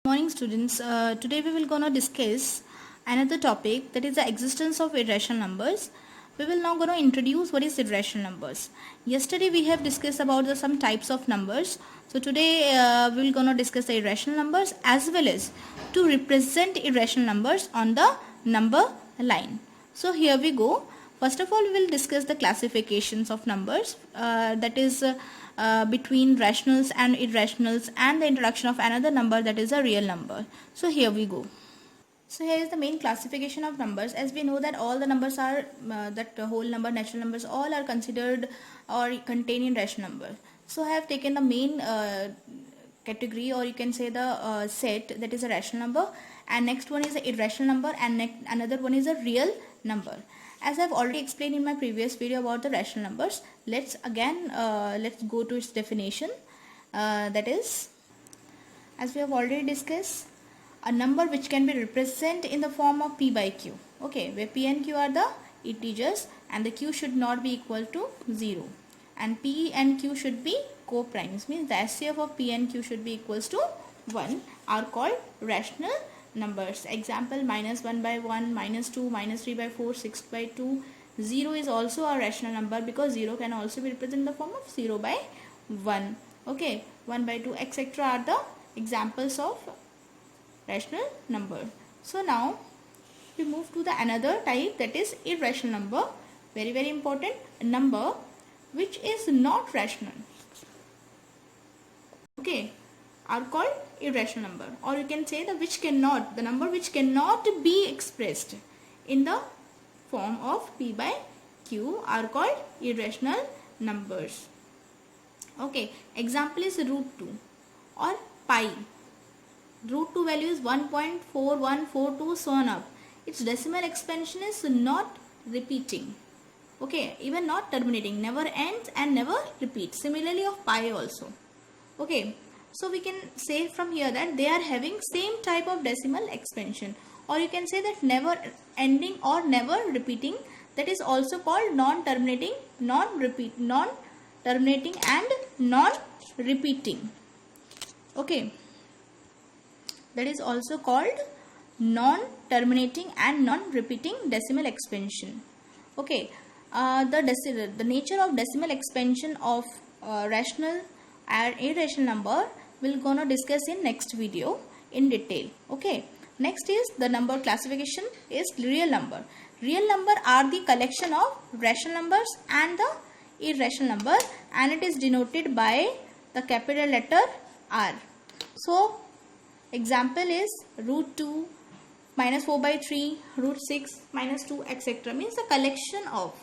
Morning students. Today we will gonna discuss another topic, that is the existence of irrational numbers. We will now gonna introduce what is irrational numbers. Yesterday we have discussed about some types of numbers. So today we will gonna discuss the irrational numbers as well as to represent irrational numbers on the number line. So here we go. First of all, we will discuss the classifications of numbers, that is between rationals and irrationals, and the introduction of another number, that is a real number. So here we go. So here is the main classification of numbers. As we know that all the numbers are, that whole number, natural numbers, all are considered or contained in rational number. So I have taken the main category, or you can say the set, that is a rational number, and next one is an irrational number, and another one is a real number. As I've already explained in my previous video about the rational numbers, let's go to its definition. That is, as we have already discussed, a number which can be represented in the form of p by q. Okay, where p and q are the integers, and the q should not be equal to 0, and p and q should be co-primes, means the HCF of p and q should be equals to 1, are called rational numbers. Example, minus 1 by 1, minus 2, minus 3 by 4, 6 by 2. 0 is also a rational number, because 0 can also be represented in the form of 0 by 1. Okay, 1 by 2, etc. are the examples of rational number. So now we move to the another type, that is irrational number. Very, very important. A number which is not rational, okay, are called irrational number, or you can say the number which cannot be expressed in the form of p by q are called irrational numbers. Okay, example is root 2 or pi. Root 2 value is 1.4142, so on up. Its decimal expansion is not repeating, okay, even not terminating, never ends and never repeats. Similarly of pi also. Okay, so we can say from here that they are having same type of decimal expansion, or you can say that never ending or never repeating, that is also called non-terminating, non-terminating and non-repeating. Okay, that is also called non-terminating and non-repeating decimal expansion. Okay, the nature of decimal expansion of rational and irrational number we'll gonna discuss in next video in detail. Okay, next is the number classification is real number. Real number are the collection of rational numbers and the irrational number, and it is denoted by the capital letter R. So example is root 2, minus 4 by 3, root 6, minus 2, etc. means the collection of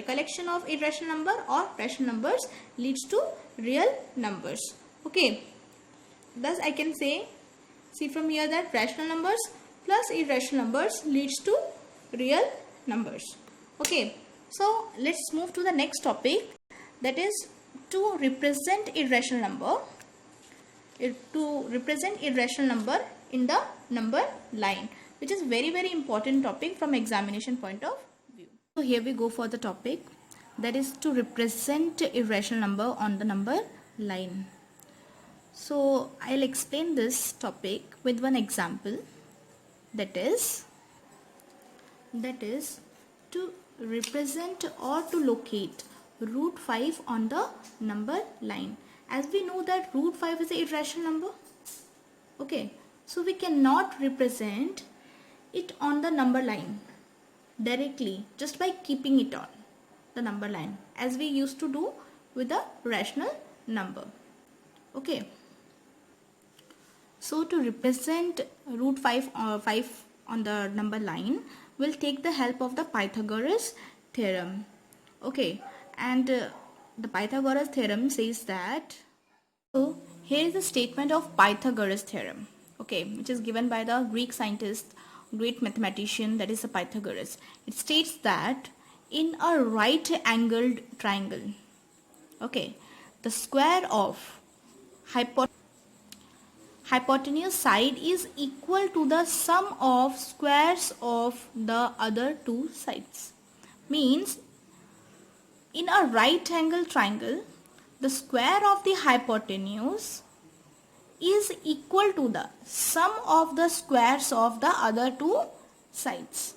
collection of irrational number or rational numbers leads to real numbers. Okay, thus I can say, see from here, that rational numbers plus irrational numbers leads to real numbers. Okay, so let's move to the next topic, that is to represent irrational number. To represent irrational number in the number line, which is very, very important topic from examination point of view. So here we go for the topic, that is to represent irrational number on the number line. So I'll explain this topic with one example, that is to represent or to locate root 5 on the number line. As we know that root 5 is an irrational number, okay, so we cannot represent it on the number line directly just by keeping it on the number line, as we used to do with the rational number. Okay, so to represent root 5 on the number line, we'll take the help of the Pythagoras theorem. Okay, and the Pythagoras theorem says that, so here is the statement of Pythagoras theorem, okay, which is given by the Greek scientist, great mathematician, that is the Pythagoras. It states that in a right angled triangle, okay, the square of hypotenuse side is equal to the sum of squares of the other two sides. Means in a right angle triangle, the square of the hypotenuse is equal to the sum of the squares of the other two sides.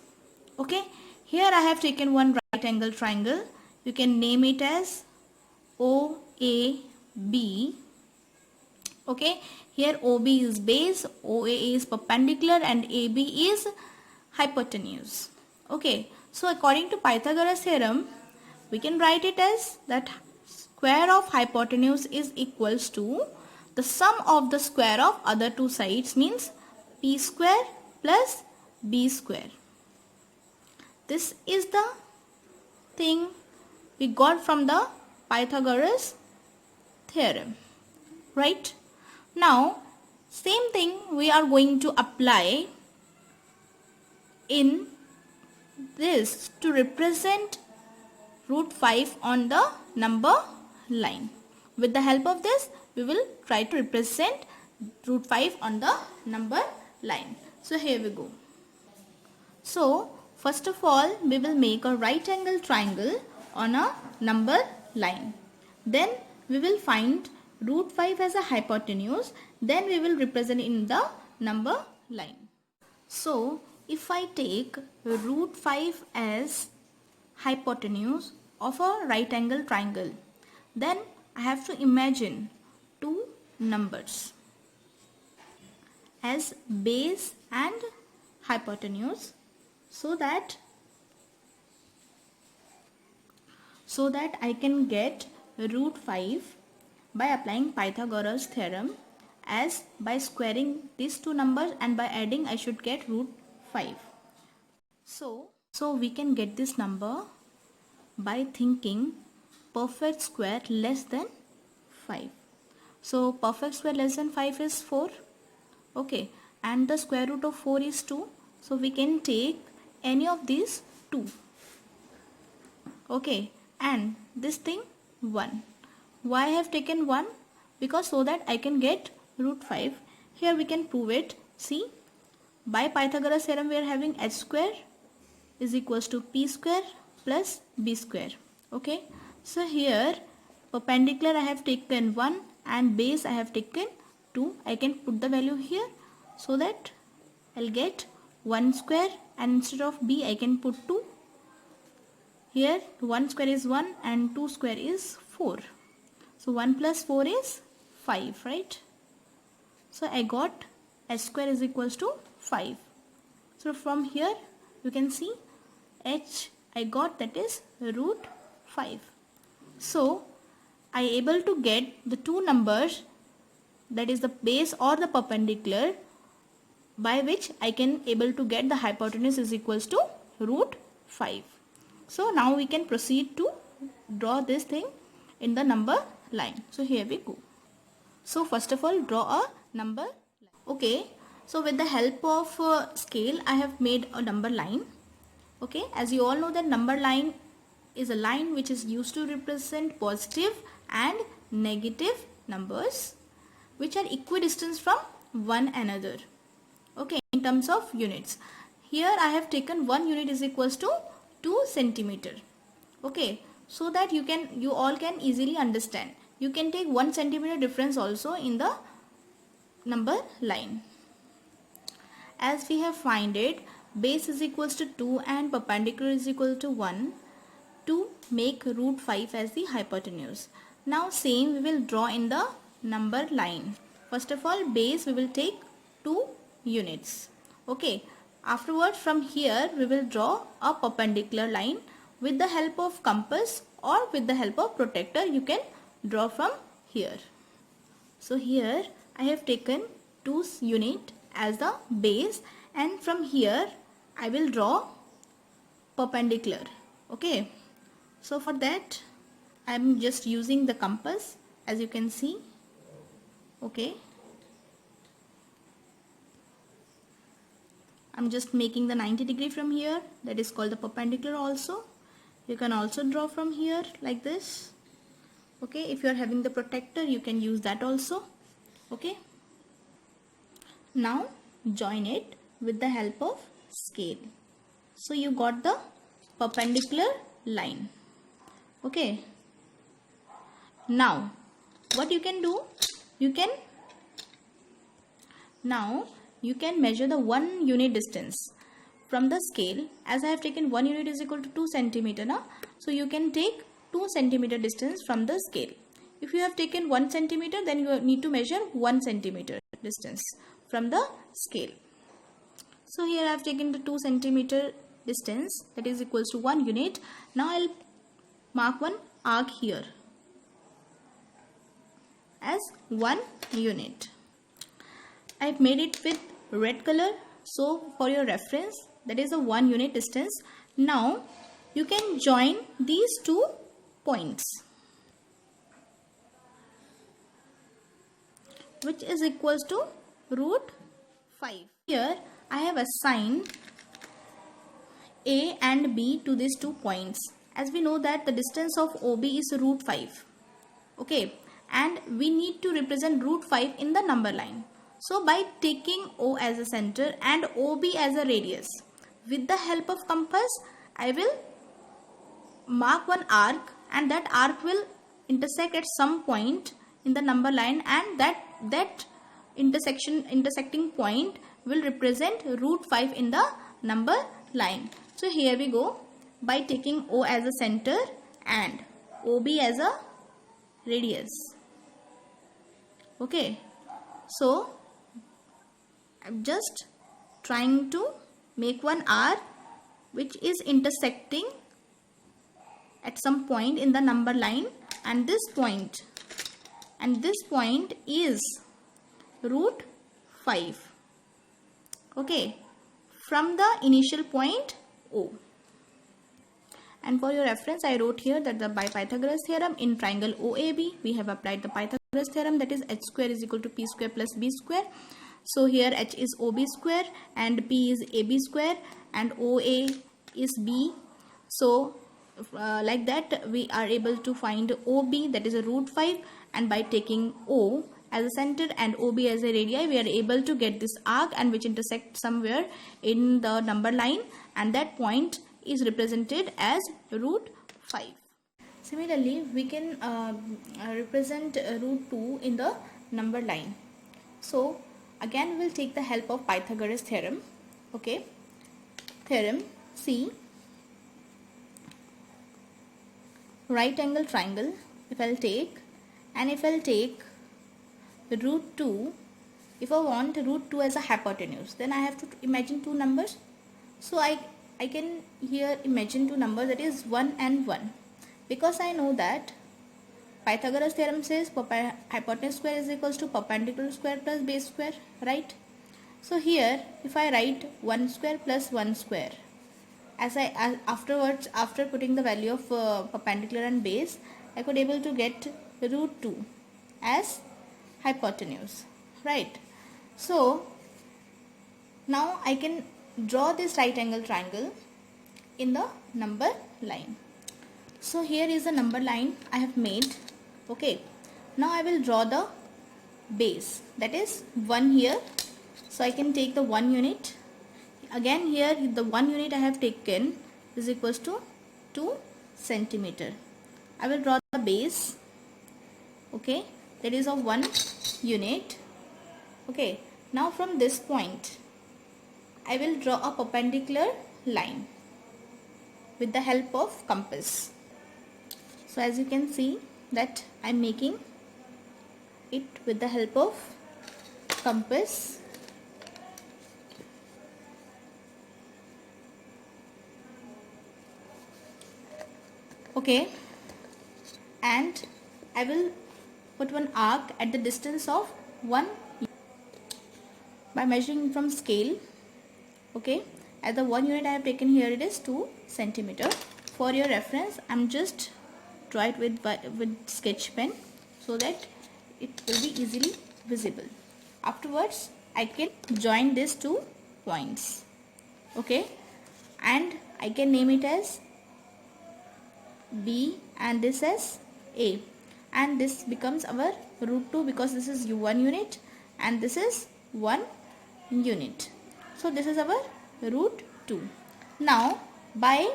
Okay, here I have taken one right angle triangle. You can name it as OAB. Okay, here OB is base, OA is perpendicular, and AB is hypotenuse. Okay, so according to Pythagoras theorem, we can write it as that square of hypotenuse is equals to the sum of the square of other two sides, means P square plus B square. This is the thing we got from the Pythagoras theorem, right? Now, same thing we are going to apply in this to represent root 5 on the number line. With the help of this, we will try to represent root 5 on the number line. So here we go. So first of all, we will make a right angle triangle on a number line. Then we will find root 5 as a hypotenuse. Then we will represent in the number line. So if I take root 5 as hypotenuse of a right angle triangle, then I have to imagine two numbers as base and hypotenuse so that I can get root 5 by applying Pythagoras theorem, as by squaring these two numbers and by adding I should get root 5. So we can get this number by thinking perfect square less than 5. So perfect square less than 5 is 4. Okay, and the square root of 4 is 2. So we can take any of these 2. Okay, and this thing 1. Why I have taken 1? Because so that I can get root 5. Here we can prove it. See, by Pythagoras theorem we are having h square is equals to p square plus b square. Okay, so here perpendicular I have taken 1 and base I have taken 2. I can put the value here so that I'll get 1 square, and instead of b I can put 2. Here 1 square is 1 and 2 square is 4. So 1 plus 4 is 5, right? So I got h square is equals to 5. So from here you can see h I got, that is root 5. So I able to get the two numbers, that is the base or the perpendicular, by which I can able to get the hypotenuse is equals to root 5. So now we can proceed to draw this thing in the number line. So here we go. So first of all, draw a number line. Okay, so with the help of scale I have made a number line. Okay, as you all know that number line is a line which is used to represent positive and negative numbers which are equidistant from one another. Okay, in terms of units. Here I have taken 1 unit is equals to 2 centimeter. Okay, so that you all can easily understand. You can take 1 centimeter difference also in the number line. As we have find it, base is equals to 2 and perpendicular is equal to 1 to make root 5 as the hypotenuse. Now same we will draw in the number line. First of all, base we will take 2 units. Okay, afterwards from here we will draw a perpendicular line with the help of compass or with the help of protractor. You can draw from here. So here I have taken 2 unit as the base, and from here I will draw perpendicular. Okay, so for that I am just using the compass, as you can see. Okay, I'm just making the 90 degree from here, that is called the perpendicular also. You can also draw from here like this. Okay, if you are having the protractor you can use that also. Okay, now join it with the help of scale. So you got the perpendicular line. Okay, now what you can do, you can Now you can measure the 1 unit distance from the scale. As I have taken 1 unit is equal to 2 centimeter now. So you can take 2 centimeter distance from the scale. If you have taken 1 centimeter, then you need to measure 1 centimeter distance from the scale. So here I have taken the 2 centimeter distance, that is equals to 1 unit. Now I'll mark one arc here as 1 unit. I've made it with red color, so for your reference, that is a 1 unit distance. Now you can join these 2 points, which is equals to root 5. Here I have assigned A and B to these 2 points. As we know that the distance of OB is root 5. Okay, and we need to represent root 5 in the number line. So by taking O as a center and OB as a radius, with the help of compass, I will mark one arc, and that arc will intersect at some point in the number line, and that intersecting point will represent root 5 in the number line. So here we go, by taking O as a center and OB as a radius. Okay, so I'm just trying to make one arc which is intersecting at some point in the number line, and this point is root 5. Okay, from the initial point O. And for your reference, I wrote here that by Pythagoras theorem in triangle OAB, we have applied the Pythagoras theorem, that is h square is equal to p square plus b square. So here h is OB square and p is AB square and OA is B. So like that we are able to find OB, that is a root 5, and by taking O as a center and OB as a radii, we are able to get this arc and which intersect somewhere in the number line, and that point is represented as root 5. Similarly, we can represent root 2 in the number line. So again we will take the help of Pythagoras theorem. Okay, theorem C, right angle triangle, if I'll take root 2, if I want root 2 as a hypotenuse, then I have to imagine 2 numbers. So I can here imagine 2 numbers, that is 1 and 1, because I know that Pythagoras theorem says hypotenuse square is equals to perpendicular square plus base square, right? So here if I write 1 square plus 1 square, afterwards, after putting the value of perpendicular and base, I could able to get root 2 as hypotenuse, right? So now I can draw this right angle triangle in the number line. So here is the number line I have made. Okay, now I will draw the base, that is 1 here. So I can take the 1 unit. Again here the 1 unit I have taken is equals to 2 centimeter. I will draw the base. Okay, that is of 1 unit. Okay, now from this point I will draw a perpendicular line with the help of compass. So as you can see that I am making it with the help of compass. Okay, and I will put one arc at the distance of 1 by measuring from scale. Okay, as the 1 unit I have taken here, it is 2 centimeter. For your reference, I am just draw it with sketch pen so that it will be easily visible. Afterwards, I can join these 2 points. Okay, and I can name it as B and this as A, and this becomes our root 2 because this is 1 unit and this is 1 unit. So this is our root 2. Now by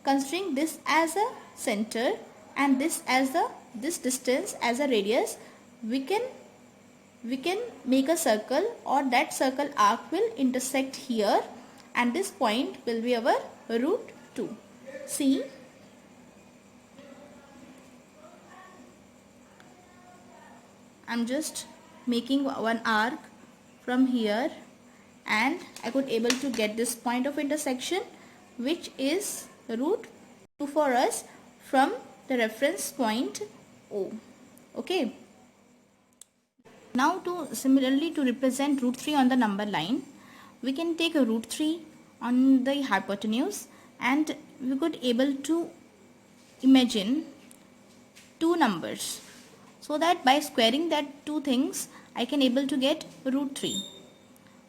considering this as a center and this as this distance as a radius, we can we can make a circle, or that circle arc will intersect here, and this point will be our root 2. See, I'm just making one arc from here, and I could able to get this point of intersection, which is root 2 for us from the reference point O. Okay. Now similarly to represent root 3 on the number line, we can take a root 3 on the hypotenuse, and we could able to imagine two numbers, so that by squaring that two things I can able to get root 3.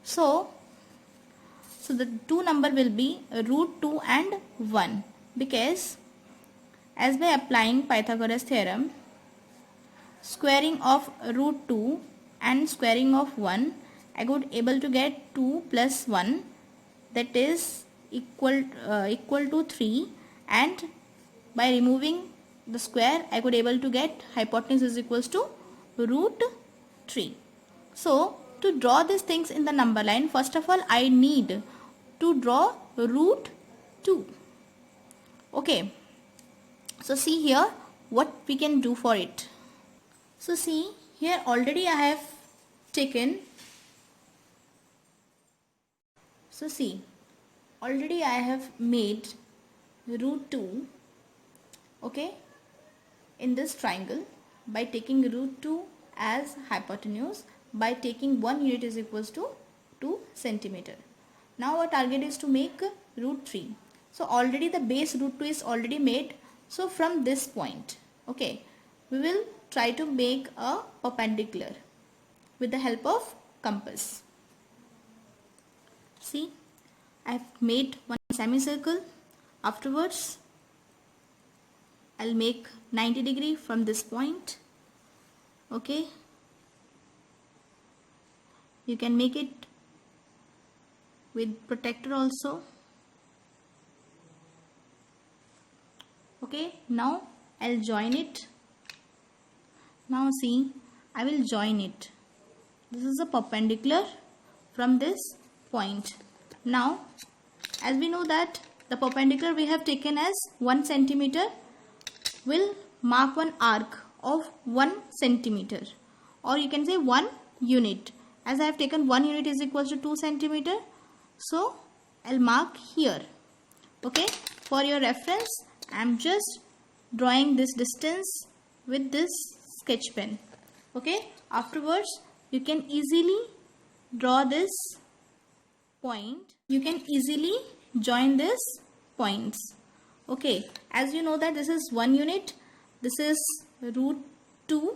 So the two number will be root 2 and 1, because as by applying Pythagoras theorem, squaring of root 2 and squaring of 1, I could able to get 2 plus 1, that is equal to 3, and by removing the square I could able to get hypotenuse is equals to root 3. So to draw these things in the number line, first of all I need to draw root 2. Okay, so see here what we can do for it. So see here, already I have taken, already I have made root 2, okay, in this triangle by taking root 2 as hypotenuse, by taking 1 unit is equals to 2 centimeter. Now our target is to make root 3. So already the base root 2 is already made. So from this point, okay, we will try to make a perpendicular with the help of compass. See, I have made one semicircle. Afterwards, I'll make 90 degree from this point. Okay, you can make it with protractor also. Okay, now I'll join it. Now see, I will join it. This is a perpendicular from this point. Now, as we know that the perpendicular we have taken as 1 centimeter will mark one arc of 1 centimeter, or you can say 1 unit. As I have taken 1 unit is equals to 2 centimeter, so I'll mark here. Okay, for your reference I am just drawing this distance with this sketch pen. Okay, afterwards you can easily draw this point. You can easily join these points. Okay, as you know that this is 1 unit, this is root 2.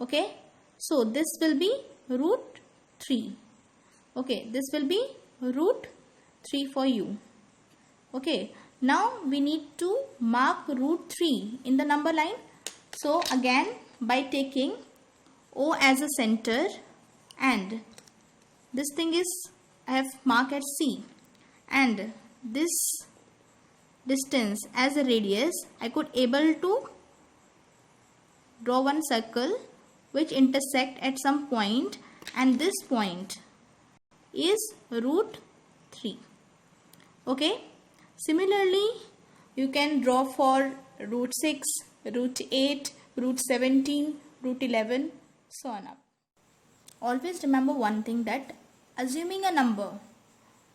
Okay, so this will be root 3. Okay, this will be root 3 for you. Okay, now we need to mark root 3 in the number line. So again, by taking O as a center, and this thing is I have marked at C, and this distance as a radius, I could able to draw one circle which intersect at some point, and this point is root 3. Okay, similarly you can draw for root 6, root 8, root 17, root 11, so on up. Always remember one thing, that assuming a number,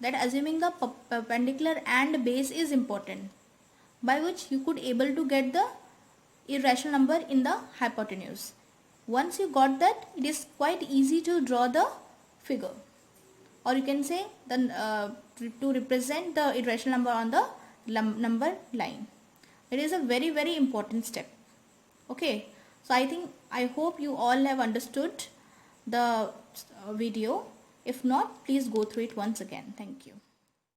that assuming the perpendicular and base is important, by which you could able to get the irrational number in the hypotenuse. Once you got that, it is quite easy to draw the figure, or you can say the to represent the irrational number on the number line. It is a very, very important step. Okay, so I hope you all have understood the video. If not, please go through it once again. Thank you.